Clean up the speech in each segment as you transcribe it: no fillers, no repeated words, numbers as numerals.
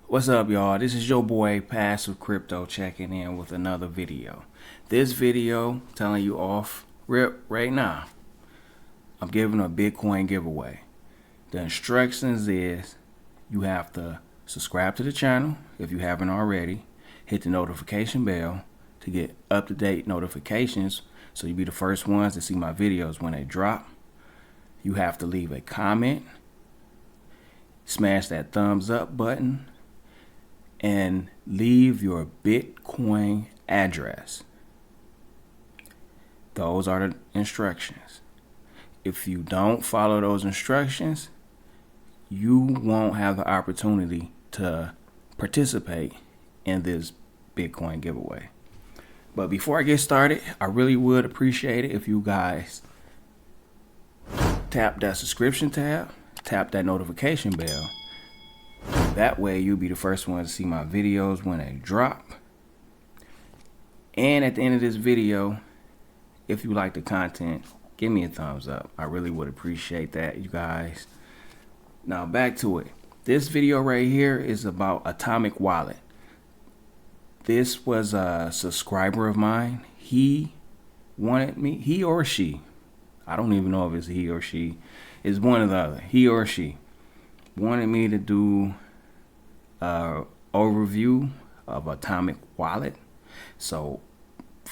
What's up, y'all? This is your boy Passive Crypto checking in with another video. This video telling you off rip right now. I'm giving a Bitcoin giveaway. The instructions is you have to subscribe to the channel if you haven't already. Hit the notification bell to get up-to-date notifications so you'll be the first ones to see my videos when they drop. You have to leave a comment, smash that thumbs up button, and leave your Bitcoin address. Those are the instructions. If you don't follow those instructions, you won't have the opportunity to participate in this Bitcoin giveaway. But before I get started, I really would appreciate it if you guys tap that subscription tab, tap that notification bell. That way you'll be the first one to see my videos when they drop. And at the end of this video, if you like the content, give me a thumbs up. I really would appreciate that, you guys. Now back to it. This video right here is about Atomic Wallet. This was a subscriber of mine. He wanted me, he or she, I don't even know if it's he or she, it's one or the other, he or she wanted me to do an overview of Atomic Wallet. So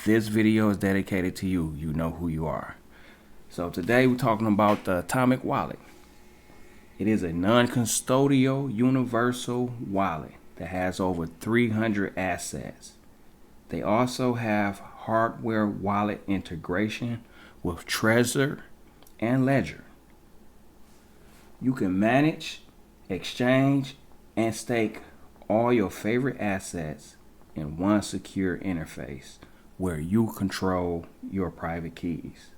this video is dedicated to you. You know who you are. So today we're talking about the Atomic Wallet. It is a non-custodial universal wallet that has over 300 assets. They also have hardware wallet integration with Trezor and Ledger. You can manage, exchange, and stake all your favorite assets in one secure interface where you control your private keys.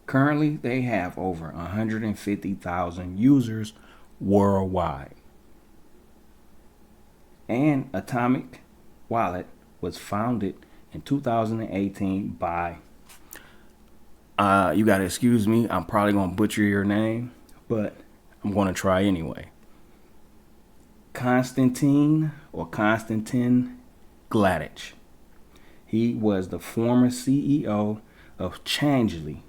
Currently, they have over 150,000 users worldwide. And Atomic Wallet was founded in 2018 by, you gotta excuse me, I'm probably gonna butcher your name, but I'm gonna try anyway. Konstantin Gladic. He was the former CEO of Changely,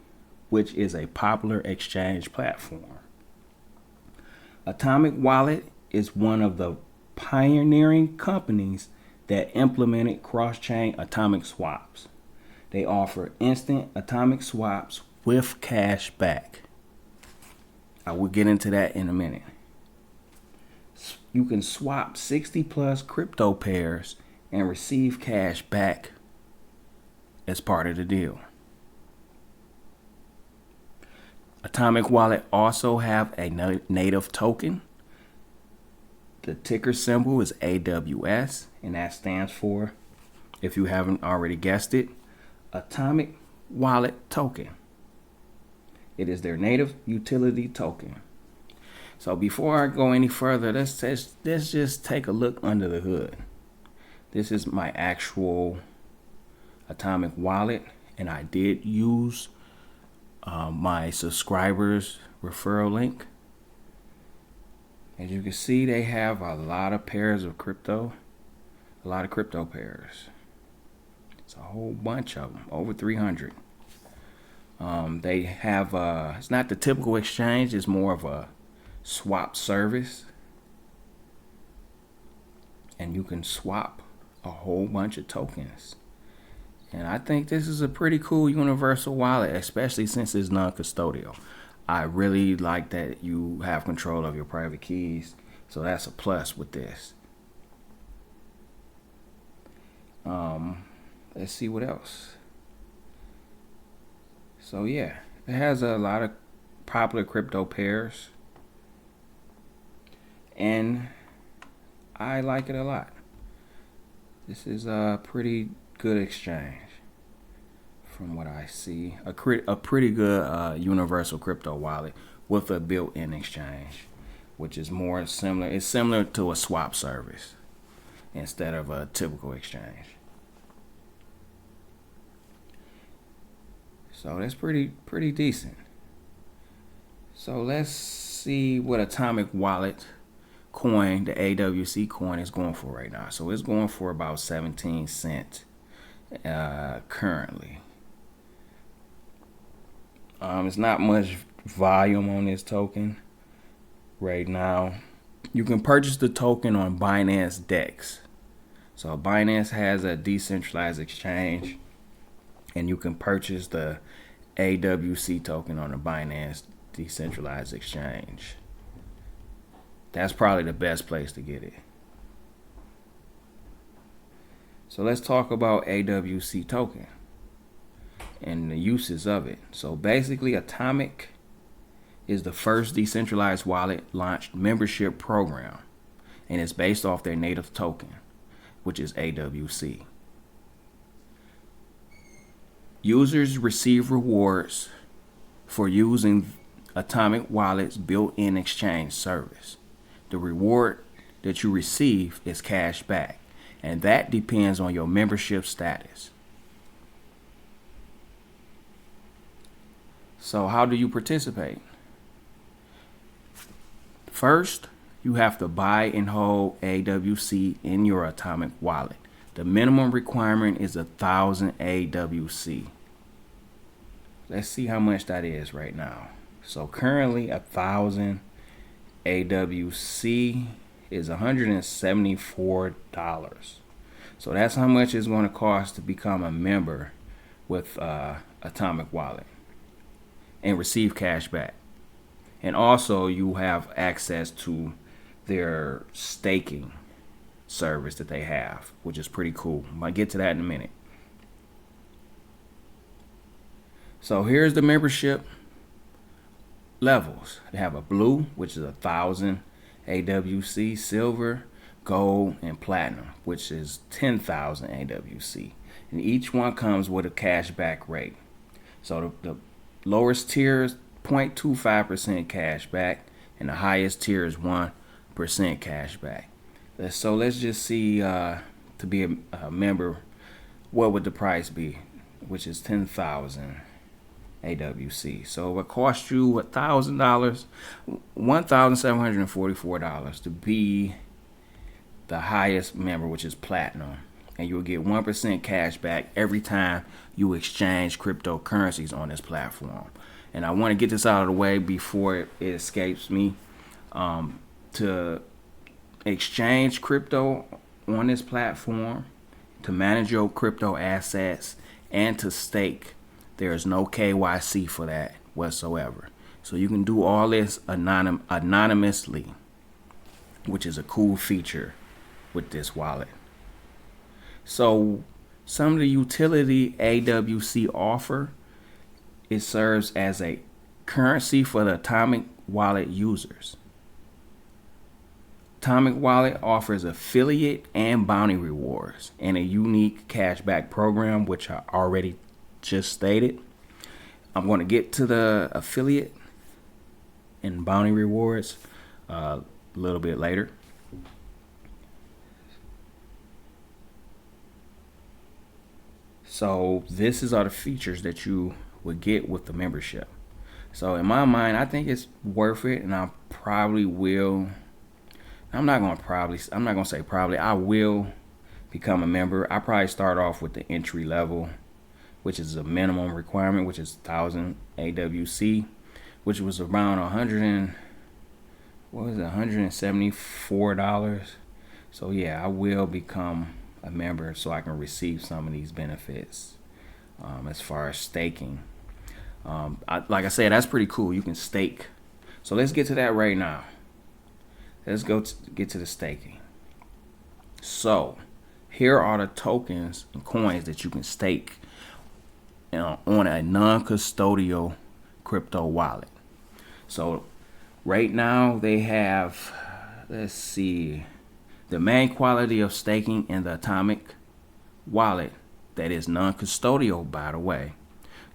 which is a popular exchange platform. Atomic Wallet is one of the pioneering companies that implemented cross-chain atomic swaps. They offer instant atomic swaps with cash back. I will get into that in a minute. You can swap 60 plus crypto pairs and receive cash back as part of the deal. Atomic Wallet also have a native token. The ticker symbol is AWS, and that stands for, if you haven't already guessed it, Atomic Wallet Token. It is their native utility token. So before I go any further, let's just take a look under the hood. This is my actual Atomic Wallet, and I did use my subscribers referral link. As you can see, they have a lot of pairs of crypto, a lot of crypto pairs. It's a whole bunch of them, over 300. They have, it's not the typical exchange, it's more of a swap service. And you can swap a whole bunch of tokens. And I think this is a pretty cool universal wallet, especially since it's non-custodial. I really like that you have control of your private keys. So that's a plus with this. Let's see what else. So yeah, it has a lot of popular crypto pairs. And I like it a lot. This is a pretty good exchange from what I see. A pretty good universal crypto wallet with a built-in exchange, which is more similar. It's similar to a swap service instead of a typical exchange. So that's pretty decent. So let's see what Atomic Wallet coin, the AWC coin, is going for right now. So it's going for about 17 cents currently. It's not much volume on this token right now. You can purchase the token on Binance DEX. So Binance has a decentralized exchange, and you can purchase the AWC token on the Binance decentralized exchange. That's probably the best place to get it. So let's talk about AWC token and the uses of it. So basically, Atomic is the first decentralized wallet launched membership program, and it's based off their native token, which is AWC. Users receive rewards for using Atomic Wallet's built-in exchange service. The reward that you receive is cash back, and that depends on your membership status. So how do you participate? First, you have to buy and hold AWC in your Atomic Wallet. The minimum requirement is 1,000 AWC. Let's see how much that is right now. So currently 1,000 AWC is $174. So that's how much it's going to cost to become a member with Atomic Wallet and receive cash back. And also you have access to their staking service that they have, which is pretty cool. I might get to that in a minute. So here's the membership levels. They have a blue, which is 1,000 AWC, silver, gold, and platinum, which is 10,000 AWC. And each one comes with a cashback rate. So the lowest tier is 0.25% cashback, and the highest tier is 1% cashback. So let's just see, to be a member, what would the price be, which is 10,000 AWC. So it would cost you $1,000, $1,744 to be the highest member, which is platinum, and you'll get 1% cash back every time you exchange cryptocurrencies on this platform. And I want to get this out of the way before it escapes me. To exchange crypto on this platform, to manage your crypto assets, and to stake, there's no KYC for that whatsoever. So you can do all this anonymously, which is a cool feature with this wallet. So some of the utility AWC offer, it serves as a currency for the Atomic Wallet users. Atomic Wallet offers affiliate and bounty rewards and a unique cashback program, which I already just stated. I'm going to get to the affiliate and bounty rewards a little bit later. So this is all the features that you would get with the membership. So in my mind, I think it's worth it, and I probably will. I'm not going to say probably. I will become a member. I probably start off with the entry level, which is a minimum requirement, which is 1,000 AWC, which was around $174. So yeah, I will become a member so I can receive some of these benefits as far as staking. Like I said, that's pretty cool. You can stake. So let's get to that right now. Let's get to the staking. So here are the tokens and coins that you can stake on a non-custodial crypto wallet. So right now they have, let's see, the main quality of staking in the Atomic Wallet that is non-custodial, by the way.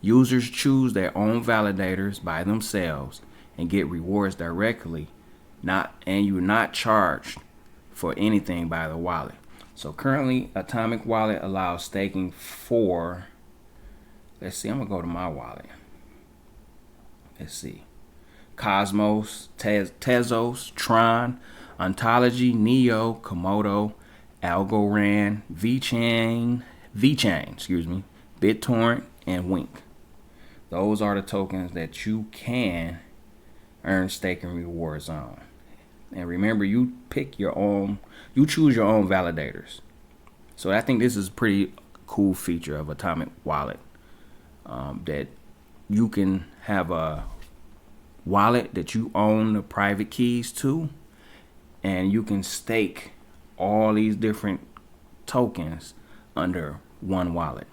Users choose their own validators by themselves and get rewards directly, and you're not charged for anything by the wallet. So currently, Atomic Wallet allows staking for, let's see, I'm gonna go to my wallet. Let's see, Cosmos, Tezos, Tron, Ontology, Neo, Komodo, Algorand, VChain, excuse me, BitTorrent, and Wink. Those are the tokens that you can earn staking rewards on. And remember, you pick your own, you choose your own validators. So I think this is a pretty cool feature of Atomic Wallet, that you can have a wallet that you own the private keys to, and you can stake all these different tokens under one wallet.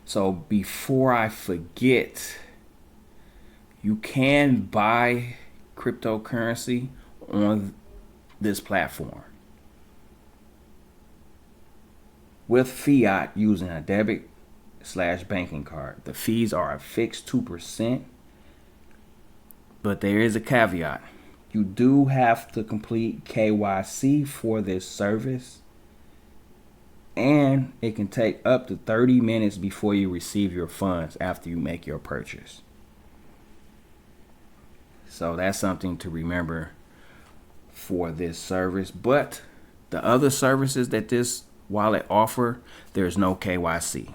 So before I forget, you can buy cryptocurrency on this platform with fiat using a debit/banking card. The fees are a fixed 2%, but there is a caveat. You do have to complete KYC for this service, and it can take up to 30 minutes before you receive your funds after you make your purchase. So that's something to remember for this service. But the other services that this wallet offer, there's no KYC.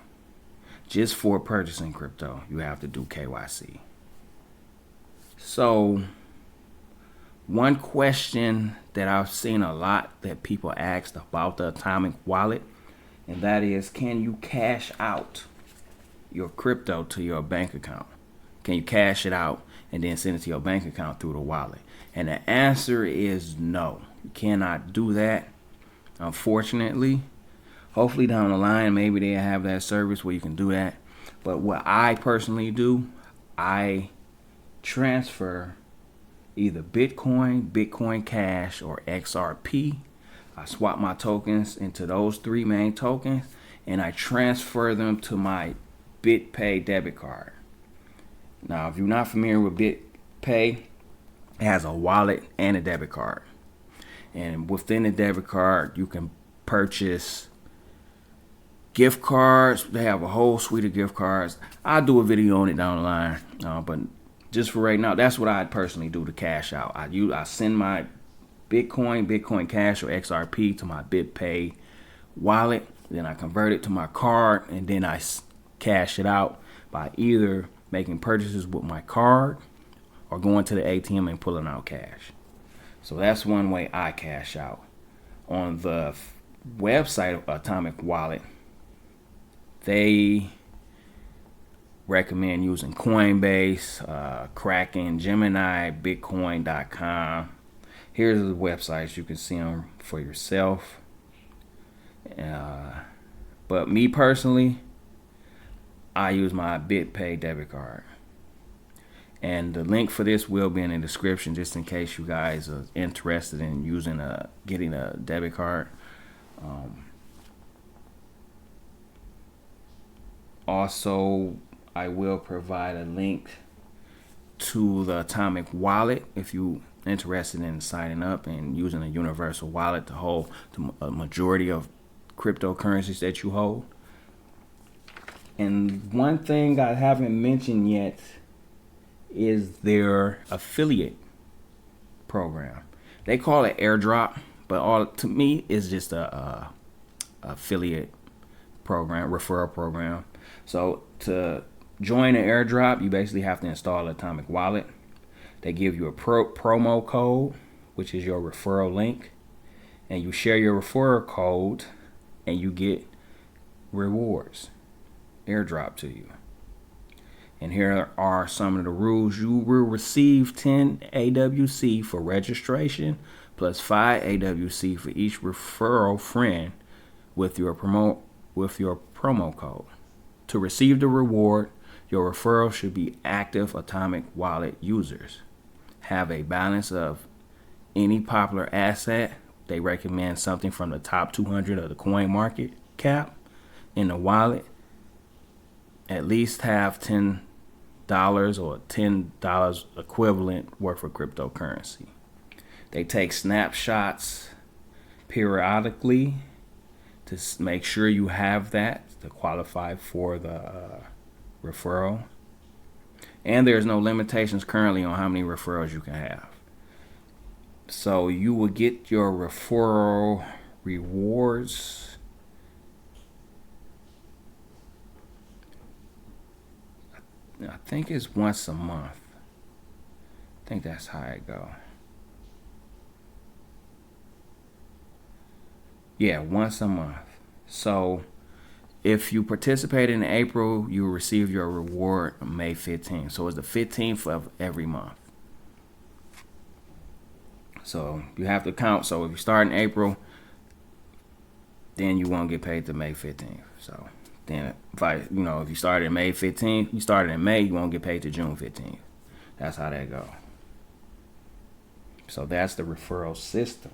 Just for purchasing crypto, you have to do KYC. So one question that I've seen a lot that people asked about the Atomic Wallet, and that is, can you cash out your crypto to your bank account? Can you cash it out and then send it to your bank account through the wallet? And the answer is no. You cannot do that, unfortunately. Hopefully down the line, maybe they have that service where you can do that. But what I personally do, I transfer either Bitcoin Cash, or XRP. I swap my tokens into those three main tokens, and I transfer them to my BitPay debit card. Now, if you're not familiar with BitPay, it has a wallet and a debit card. And within the debit card, you can purchase gift cards. They have a whole suite of gift cards. I'll do a video on it down the line. But just for right now, that's what I personally do to cash out. I send my Bitcoin Cash, or XRP to my BitPay wallet. Then I convert it to my card, and then I cash it out by either making purchases with my card or going to the ATM and pulling out cash. So that's one way I cash out. On the website of Atomic Wallet, they recommend using Coinbase, Kraken, Gemini, Bitcoin.com. Here's the websites. You can see them for yourself. But me personally, I use my BitPay debit card. And the link for this will be in the description, just in case you guys are interested in getting a debit card. Also, I will provide a link to the Atomic Wallet if you're interested in signing up and using a universal wallet to hold a majority of cryptocurrencies that you hold. And one thing I haven't mentioned yet is their affiliate program. They call it airdrop, but to me it's just a affiliate program, referral program. So to join an airdrop, you basically have to install Atomic Wallet. They give you a promo code, which is your referral link, and you share your referral code and you get rewards airdrop to you. And here are some of the rules. You will receive 10 AWC for registration, plus 5 AWC for each referral friend with your promo code. To receive the reward, your referral should be active Atomic Wallet users. Have a balance of any popular asset. They recommend something from the top 200 of the coin market cap in the wallet. At least have $10 or $10 equivalent worth of cryptocurrency. They take snapshots periodically to make sure you have that to qualify for the referral. And there's no limitations currently on how many referrals you can have. So you will get your referral rewards. I think it's once a month. I think that's how it go. Yeah, once a month. So if you participate in April, you will receive your reward on May 15th. So it's the 15th of every month. So you have to count. So if you start in April, then you won't get paid to May 15th. So then if you started in May 15th, you started in May, you won't get paid to June 15th. That's how that go. So that's the referral system.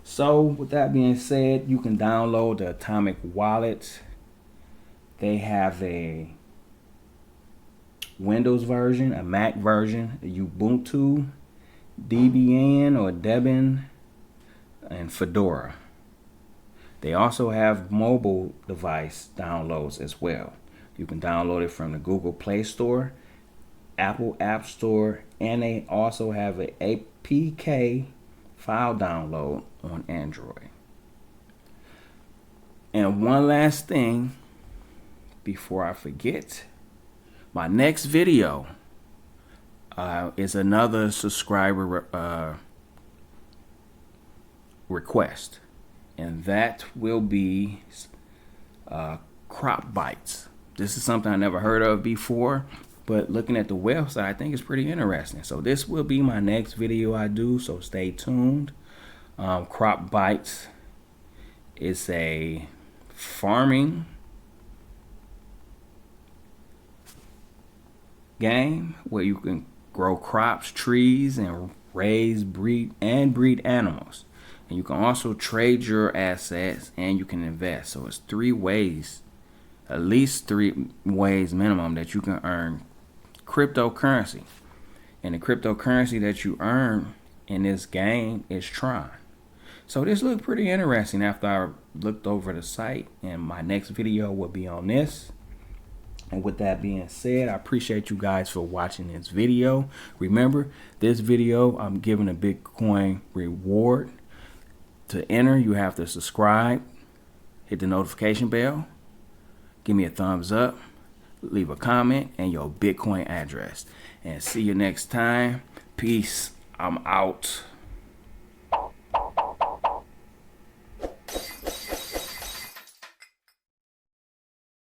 So with that being said, you can download the Atomic Wallet. They have a Windows version, a Mac version, a Ubuntu, Debian or Debian, and Fedora. They also have mobile device downloads as well. You can download it from the Google Play Store, Apple App Store, and they also have an APK file download on Android. And one last thing before I forget, my next video is another subscriber request, and that will be crop bites. This is something I never heard of before, but looking at the website, I think it's pretty interesting. So this will be my next video I do, so stay tuned. Crop bites is a farming game where you can grow crops, trees, and breed animals. And you can also trade your assets, and you can invest. So it's 3 ways, at least 3 ways minimum, that you can earn cryptocurrency. And the cryptocurrency that you earn in this game is Tron. So this looked pretty interesting after I looked over the site, and my next video will be on this. And with that being said, I appreciate you guys for watching this video. Remember, this video, I'm giving a Bitcoin reward. To enter, you have to subscribe, hit the notification bell, give me a thumbs up, leave a comment, and your Bitcoin address. And see you next time. Peace. I'm out.